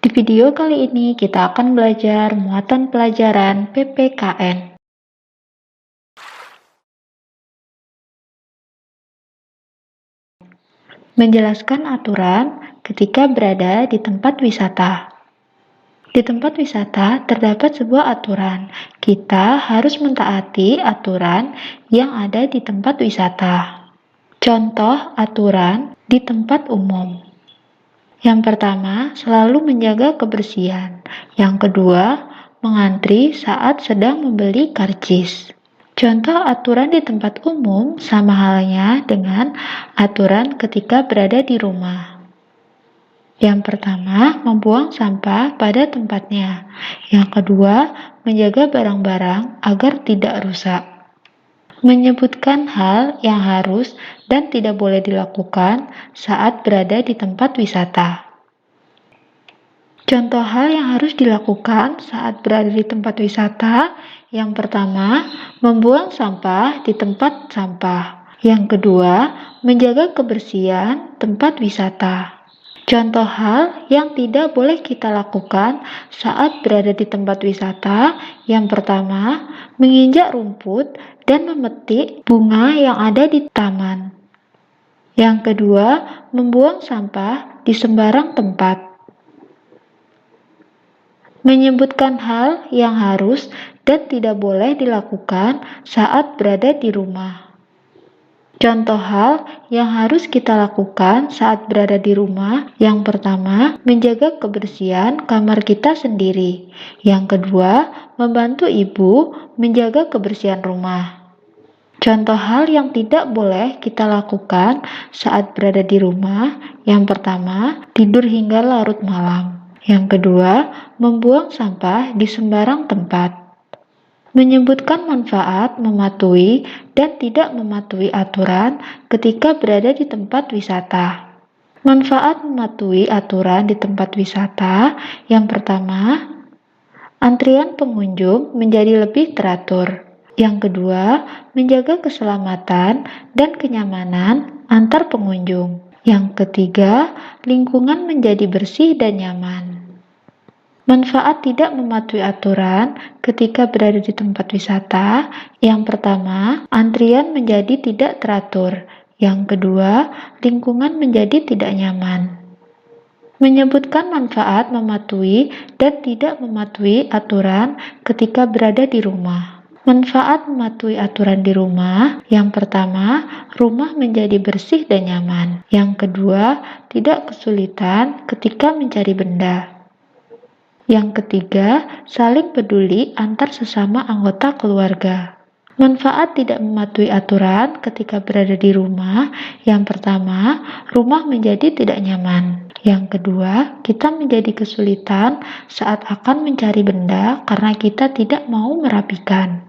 Di video kali ini kita akan belajar muatan pelajaran PPKN. Menjelaskan aturan ketika berada di tempat wisata. Di tempat wisata terdapat sebuah aturan. Kita harus mentaati aturan yang ada di tempat wisata. Contoh aturan di tempat umum. Yang pertama, selalu menjaga kebersihan. Yang kedua, mengantri saat sedang membeli karcis. Contoh aturan di tempat umum sama halnya dengan aturan ketika berada di rumah. Yang pertama, membuang sampah pada tempatnya. Yang kedua, menjaga barang-barang agar tidak rusak. Menyebutkan hal yang harus dan tidak boleh dilakukan saat berada di tempat wisata. Contoh hal yang harus dilakukan saat berada di tempat wisata. Yang pertama, membuang sampah di tempat sampah. Yang kedua, menjaga kebersihan tempat wisata. Contoh hal yang tidak boleh kita lakukan saat berada di tempat wisata. Yang pertama, menginjak rumput dan memetik bunga yang ada di taman. Yang kedua, membuang sampah di sembarang tempat. Menyebutkan hal yang harus dan tidak boleh dilakukan saat berada di rumah. Contoh hal yang harus kita lakukan saat berada di rumah. Yang pertama, menjaga kebersihan kamar kita sendiri. Yang kedua, membantu ibu menjaga kebersihan rumah. Contoh hal yang tidak boleh kita lakukan saat berada di rumah. Yang pertama, tidur hingga larut malam. Yang kedua, membuang sampah di sembarang tempat. Menyebutkan manfaat mematuhi dan tidak mematuhi aturan ketika berada di tempat wisata. Manfaat mematuhi aturan di tempat wisata. Yang pertama, antrian pengunjung menjadi lebih teratur. Yang kedua, menjaga keselamatan dan kenyamanan antar pengunjung. Yang ketiga, lingkungan menjadi bersih dan nyaman. Manfaat tidak mematuhi aturan ketika berada di tempat wisata. Yang pertama, antrian menjadi tidak teratur. Yang kedua, lingkungan menjadi tidak nyaman. Menyebutkan manfaat mematuhi dan tidak mematuhi aturan ketika berada di rumah. Manfaat mematuhi aturan di rumah. Yang pertama, rumah menjadi bersih dan nyaman. Yang kedua, tidak kesulitan ketika mencari benda. Yang ketiga, saling peduli antar sesama anggota keluarga. Manfaat tidak mematuhi aturan ketika berada di rumah. Yang pertama, rumah menjadi tidak nyaman. Yang kedua, kita menjadi kesulitan saat akan mencari benda karena kita tidak mau merapikan.